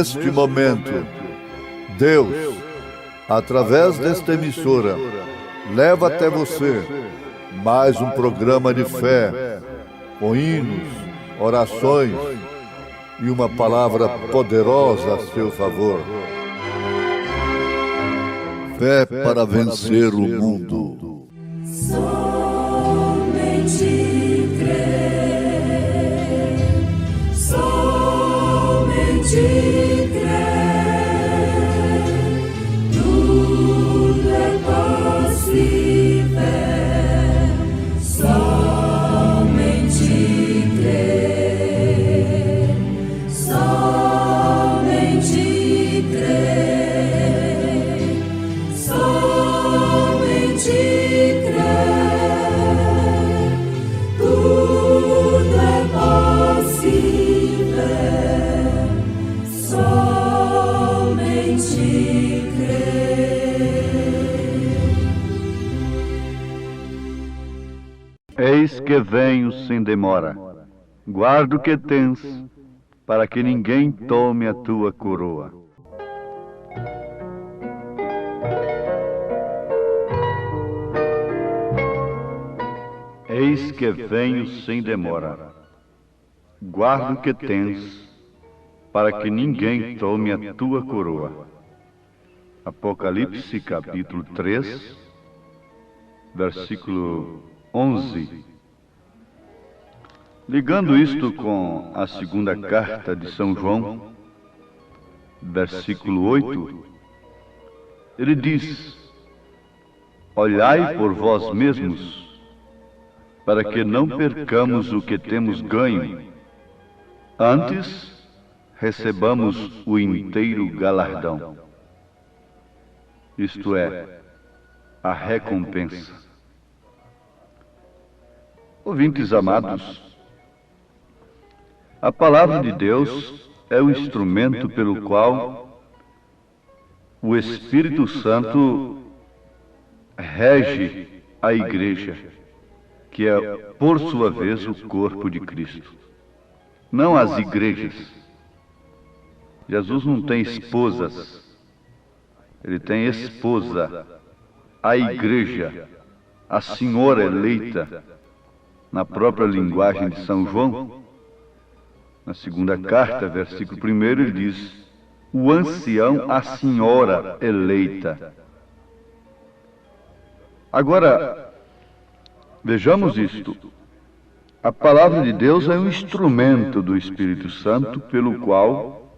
neste momento, Deus, através desta emissora, leva até você mais um programa de fé, com hinos, orações e uma palavra poderosa a seu favor. Fé para vencer o mundo. Somente crer, somente crer, tudo é possível, somente crer, somente crer, somente crer, tudo é possível, somente crer. Eis que venho sem demora. Guarda o que tens, para que ninguém tome a tua coroa. Eis que venho sem demora. Guarda o que tens, para que ninguém tome a tua coroa. Apocalipse capítulo 3, versículo 11. Ligando isto com a segunda carta de São João, versículo 8, ele diz: olhai por vós mesmos, para que não percamos o que temos ganho, antes recebamos o inteiro galardão. Isto é, a recompensa. Ouvintes amados, a palavra de Deus é o instrumento pelo qual o Espírito Santo rege a igreja, que é, por sua vez, o corpo de Cristo. Não as igrejas. Jesus não tem esposas, ele tem esposa, a igreja, a senhora eleita. Na própria linguagem de São João, na segunda carta, versículo 1, ele diz: o ancião, a senhora eleita. Agora, vejamos isto. A palavra de Deus é um instrumento do Espírito Santo pelo qual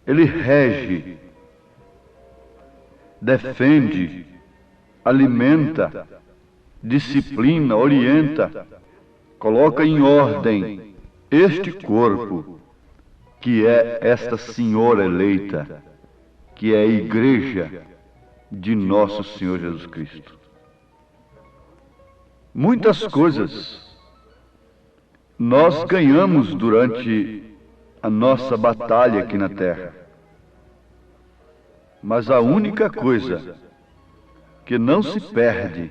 ele rege, defende, alimenta, disciplina, orienta, coloca em ordem este corpo, que é esta senhora eleita, que é a igreja de nosso Senhor Jesus Cristo. Muitas coisas nós ganhamos durante a nossa batalha aqui na terra, mas a única coisa que não se perde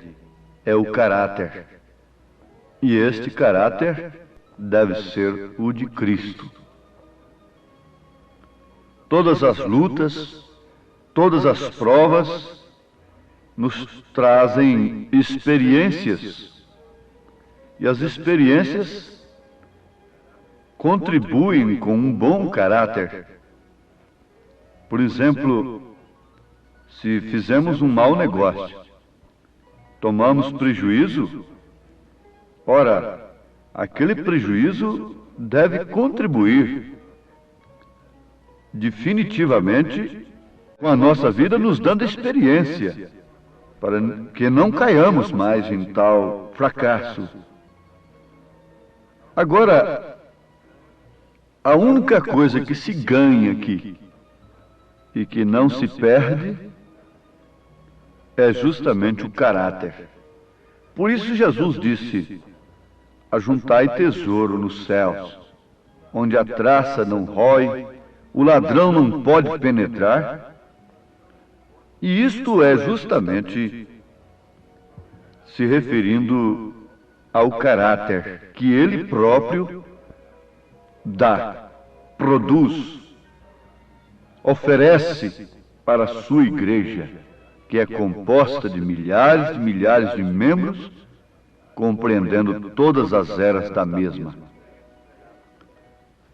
é o caráter. E este caráter deve ser o de Cristo. Todas as lutas, todas as provas nos trazem experiências. E as experiências contribuem com um bom caráter. Por exemplo, se fizemos um mau negócio, tomamos prejuízo, ora, aquele prejuízo deve contribuir definitivamente com a nossa vida, nos dando experiência, para que não caiamos mais em tal fracasso. Agora, a única coisa que se ganha aqui e que não se perde é justamente o caráter. Por isso Jesus disse: ajuntai tesouro nos céus, onde a traça não rói, o ladrão não pode penetrar. E isto é justamente se referindo ao caráter que ele próprio dá, produz oferece para a sua igreja, que é composta de milhares de membros, compreendendo todas as eras da mesma.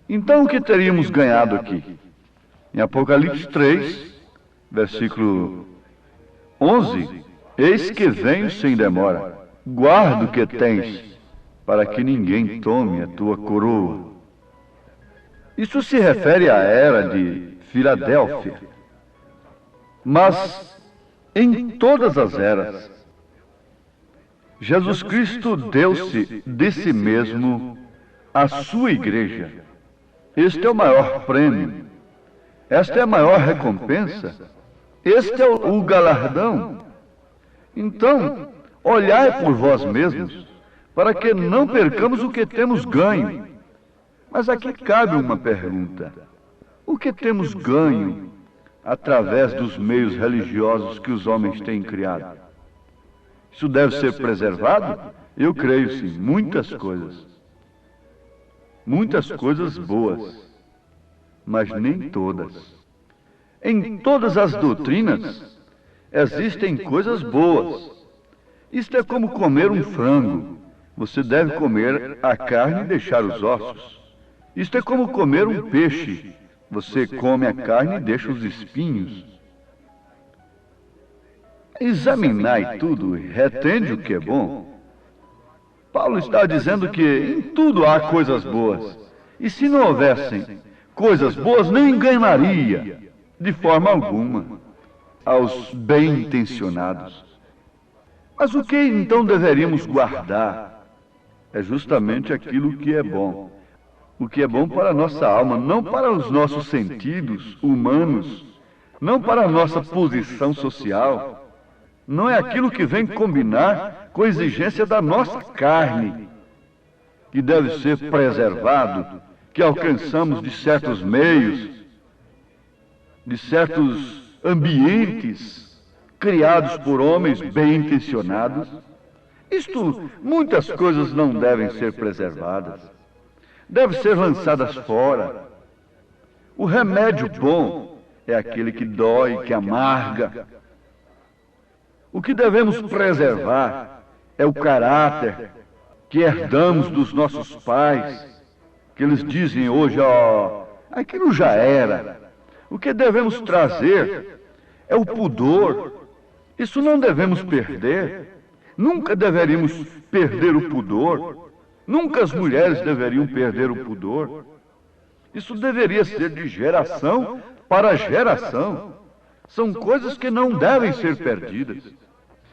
Então, o que teríamos ganhado aqui? Em Apocalipse 3, versículo 11, eis que venho sem demora, guarda o que tens, para que ninguém tome a tua coroa. Isso se refere à era de Filadélfia. Mas, em todas as eras, Jesus Cristo deu-se de si mesmo à sua igreja. Este é o maior prêmio. Esta é a maior recompensa. Este é o galardão. Então, olhai por vós mesmos, para que não percamos o que temos ganho. Mas aqui cabe uma pergunta. O que temos ganho através dos meios religiosos que os homens têm criado? Isso deve ser preservado? Eu creio sim, muitas coisas. Muitas coisas boas, mas nem todas. Em todas as doutrinas existem coisas boas. Isto é como comer um frango. Você deve comer a carne e deixar os ossos. Isto é como comer um peixe. Você come a carne e deixa os espinhos. Examinai tudo e retende o que é bom. Paulo está dizendo que em tudo há coisas boas. E se não houvessem coisas boas, não enganaria, de forma alguma, aos bem-intencionados. Mas o que então deveríamos guardar? É justamente aquilo que é bom. O que é bom para a nossa alma, não para os nossos sentidos humanos, não para a nossa posição social. Não é aquilo que vem combinar com a exigência da nossa carne, que deve ser preservado, que alcançamos de certos meios, de certos ambientes criados por homens bem-intencionados. Muitas coisas não devem ser preservadas, devem ser lançadas fora. O remédio bom é aquele que dói, que amarga. O que devemos preservar é o caráter que herdamos dos nossos pais, que eles dizem hoje, aquilo já era. O que devemos trazer é o pudor. Isso não devemos perder. Nunca deveríamos perder o pudor. Nunca as mulheres deveriam perder o pudor. Isso deveria ser de geração para geração. São coisas que não devem ser perdidas.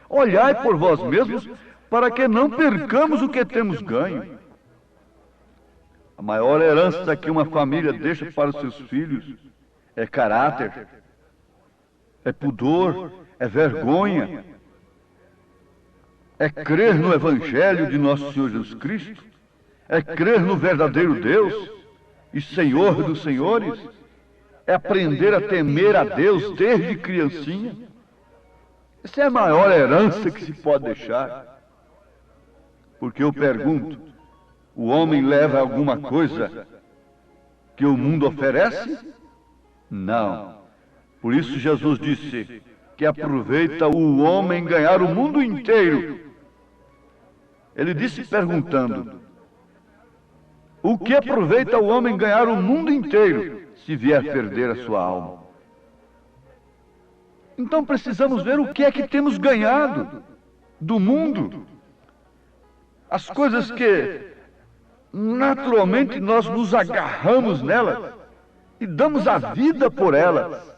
Olhai por vós mesmos para que não percamos o que temos ganho. A maior herança que uma família deixa para os seus filhos é caráter, é pudor, é vergonha, é crer no Evangelho de nosso Senhor Jesus Cristo, é crer no verdadeiro Deus e Senhor dos senhores, é aprender a temer a Deus desde criancinha. Essa é a maior herança que se pode deixar. Porque eu pergunto, o homem leva alguma coisa que o mundo oferece? Não. Por isso Jesus disse que aproveita o homem ganhar o mundo inteiro. Ele disse perguntando, o que aproveita o homem ganhar o mundo inteiro se vier perder a sua alma? Então precisamos ver o que é que temos ganhado do mundo. As coisas que naturalmente nós nos agarramos nelas e damos a vida por elas.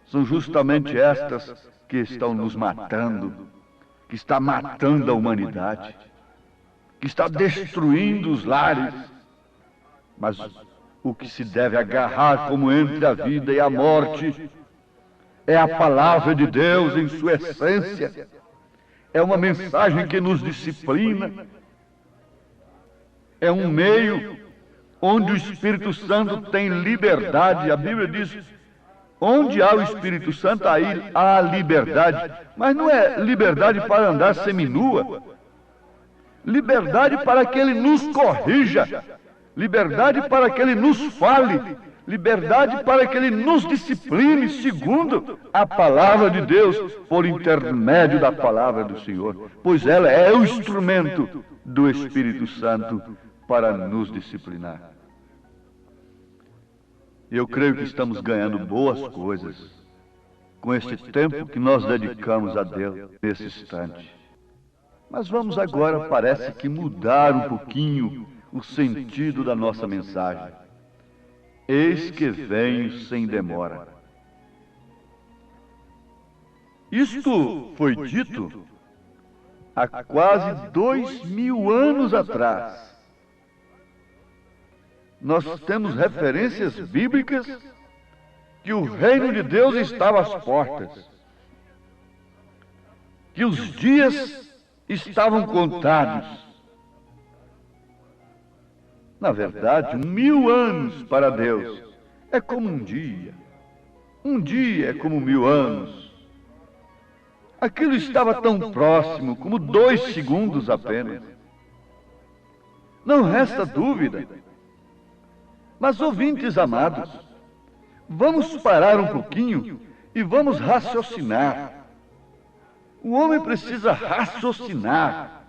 São justamente estas que estão nos matando, que está matando a humanidade, que está destruindo os lares. Mas o que se deve agarrar como entre a vida e a morte é a palavra de Deus em sua essência. É uma mensagem que nos disciplina. É um meio onde o Espírito Santo tem liberdade. A Bíblia diz, onde há o Espírito Santo, aí há liberdade. Mas não é liberdade para andar seminua. Liberdade para que Ele nos corrija. Liberdade para que Ele nos fale. liberdade para que Ele nos discipline segundo a palavra de Deus, por intermédio da palavra do Senhor, pois ela é o instrumento do Espírito Santo para nos disciplinar. Eu creio que estamos ganhando boas coisas com este tempo que nós dedicamos a Deus nesse instante. Mas vamos agora, parece que mudar um pouquinho o sentido da nossa mensagem. Eis que venho sem demora. Isto foi dito há quase 2000 anos atrás. Nós temos referências bíblicas que o reino de Deus estava às portas, que os dias estavam contados. Na verdade, 1000 anos para Deus é como um dia. Um dia é como 1000 anos. Aquilo estava tão próximo como 2 segundos apenas. Não resta dúvida. Mas, ouvintes amados, vamos parar um pouquinho e vamos raciocinar. O homem precisa raciocinar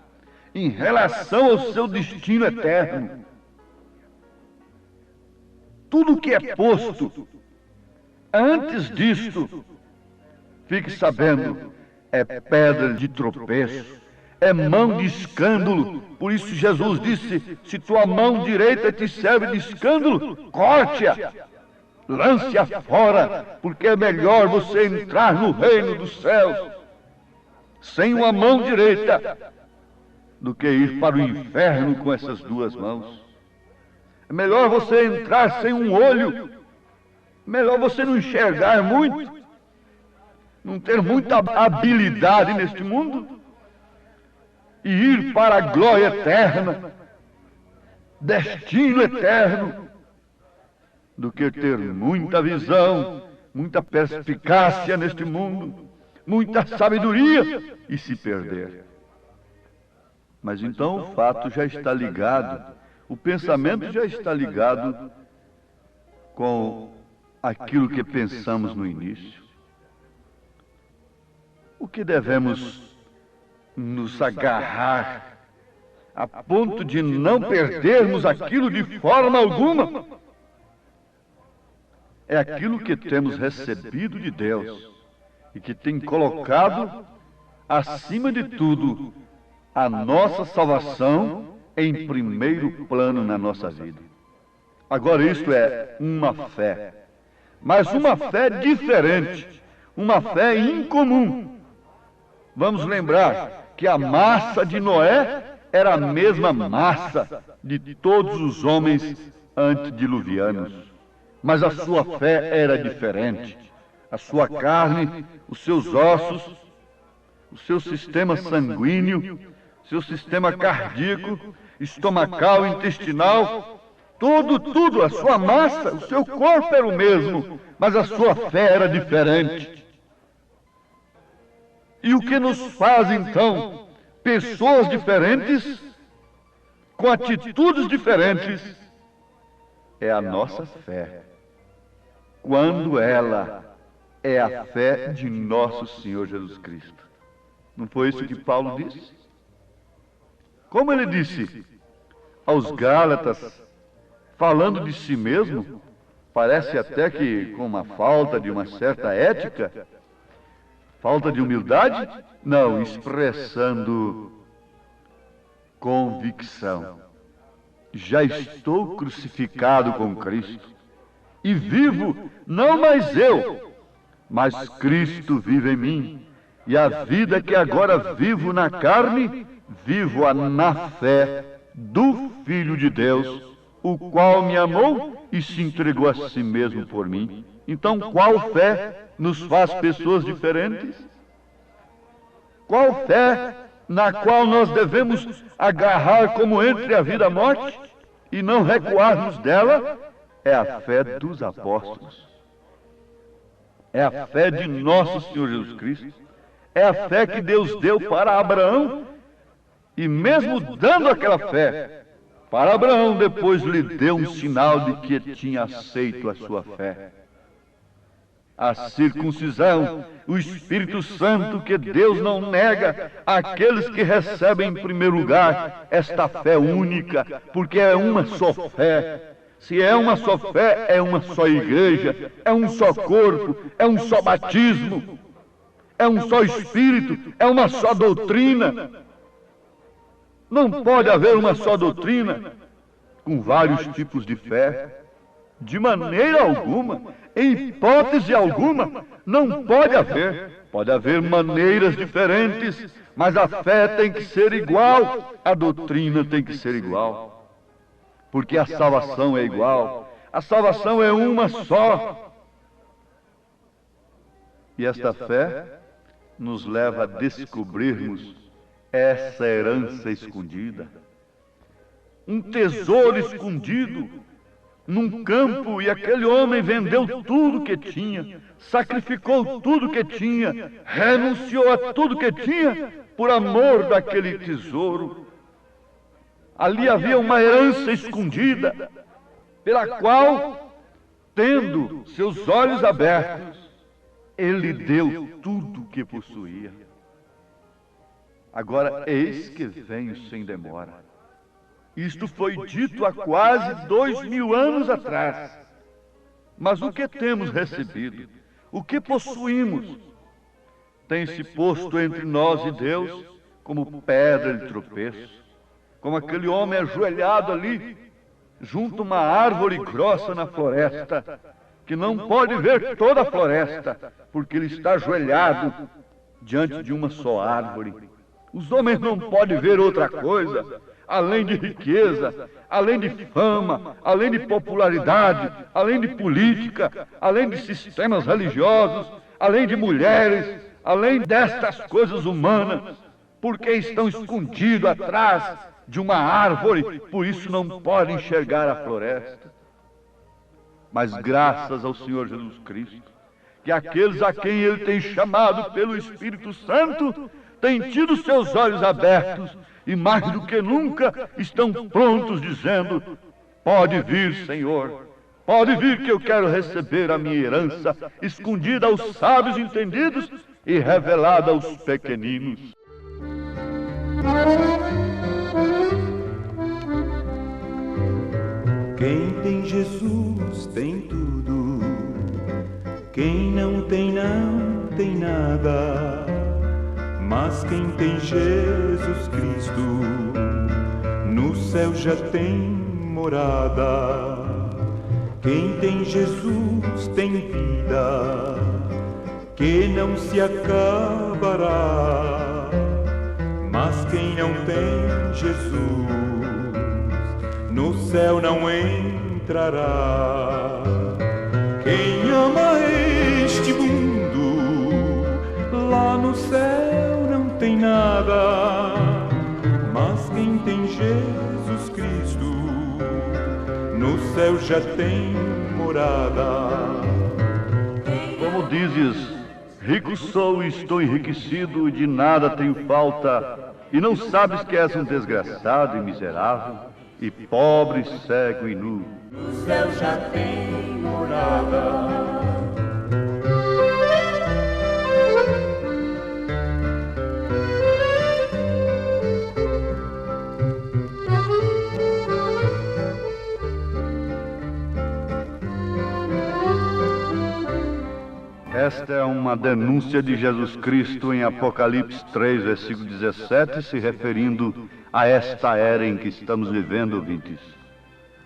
em relação ao seu destino eterno. Tudo que é posto antes disto, fique sabendo, é pedra de tropeço, é mão de escândalo. Por isso Jesus disse: se tua mão direita te serve de escândalo, corte-a, lance-a fora, porque é melhor você entrar no reino dos céus sem uma mão direita do que ir para o inferno com essas 2 mãos. É melhor você entrar sem um olho, melhor você não enxergar muito, não ter muita habilidade neste mundo, e ir para a glória eterna, destino eterno, do que ter muita visão, muita perspicácia neste mundo, muita sabedoria e se perder. Mas então o fato já está ligado, o pensamento já está ligado com aquilo que pensamos no início. O que devemos nos agarrar a ponto de não perdermos aquilo de forma alguma é aquilo que temos recebido de Deus e que tem colocado acima de tudo a nossa salvação em primeiro plano na nossa vida. Agora, isto é uma fé, mas uma fé diferente, uma fé incomum. Vamos lembrar que a massa de Noé era a mesma massa de todos os homens antediluvianos, mas a sua fé era diferente. A sua carne, os seus ossos, o seu sistema sanguíneo, seu sistema cardíaco, estomacal, intestinal, tudo, a sua massa, o seu corpo era o mesmo, mas a sua fé era diferente. E o que nos faz, então, pessoas diferentes, com atitudes diferentes, é a nossa fé. Quando ela é a fé de nosso Senhor Jesus Cristo. Não foi isso que Paulo disse? Como ele disse aos Gálatas, falando de si mesmo, parece até que com uma falta de uma certa ética, falta de humildade? Não, expressando convicção. Já estou crucificado com Cristo, e vivo não mais eu, mas Cristo vive em mim, e a vida que agora vivo na carne, vivo-a na fé do Filho de Deus, o qual me amou e se entregou a si mesmo por mim. Então, qual fé nos faz pessoas diferentes? Qual fé na qual nós devemos agarrar como entre a vida e a morte e não recuarmos dela? É a fé dos apóstolos. É a fé de nosso Senhor Jesus Cristo. É a fé que Deus deu para Abraão. E mesmo dando aquela fé, Para Abraão depois lhe deu um sinal de que tinha aceito a sua fé. A circuncisão, o Espírito Santo que Deus não nega àqueles que recebem em primeiro lugar esta fé única, porque é uma só fé. Se é uma só fé, é uma só igreja, é um só corpo, é um só batismo, é um só Espírito, é uma só doutrina. Não pode haver uma só doutrina com vários tipos de fé. De maneira alguma, em hipótese alguma, não pode haver. Pode haver maneiras diferentes, mas a fé tem que ser igual, a doutrina tem que ser igual. Porque a salvação é igual, a salvação é uma só. E esta fé nos leva a descobrirmos essa herança escondida. Um tesouro escondido num campo, e aquele homem vendeu tudo que tinha, sacrificou tudo que tinha, renunciou a tudo que tinha por amor daquele tesouro. Ali havia uma herança escondida, pela qual, tendo seus olhos abertos, ele deu tudo que possuía. Agora, eis que venho sem demora. Isto foi dito há quase 2000 anos atrás. Mas o que temos recebido? O que possuímos? Tem se posto entre nós e Deus como pedra de tropeço, como aquele homem ajoelhado ali, junto a uma árvore grossa na floresta, que não pode ver toda a floresta, porque ele está ajoelhado diante de uma só árvore. Os homens não podem ver outra coisa, além de riqueza, além de fama, além de popularidade, além de política, além de sistemas religiosos, além de mulheres, além destas coisas humanas, porque estão escondidos atrás de uma árvore, por isso não podem enxergar a floresta. Mas graças ao Senhor Jesus Cristo, que aqueles a quem Ele tem chamado pelo Espírito Santo, têm tido seus olhos abertos, e mais do que nunca estão prontos dizendo: pode vir, Senhor, pode vir que eu quero receber a minha herança, escondida aos sábios entendidos e revelada aos pequeninos. Quem tem Jesus tem tudo, quem não tem nada. Mas quem tem Jesus Cristo, no céu já tem morada. Quem tem Jesus tem vida, que não se acabará. Mas quem não tem Jesus, no céu não entrará. Quem ama este mundo, lá no céu tem nada, mas quem tem Jesus Cristo, no céu já tem morada. Como dizes, rico sou e estou enriquecido, e de nada tenho falta, e não sabes que és um desgraçado e miserável, e pobre, cego e nu. No céu já tem morada. Esta é uma denúncia de Jesus Cristo em Apocalipse 3, versículo 17, se referindo a esta era em que estamos vivendo, ouvintes.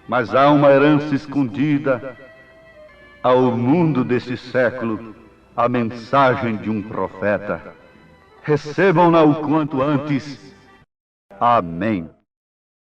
Mas há uma herança escondida ao mundo desse século, a mensagem de um profeta. Recebam-na o quanto antes. Amém.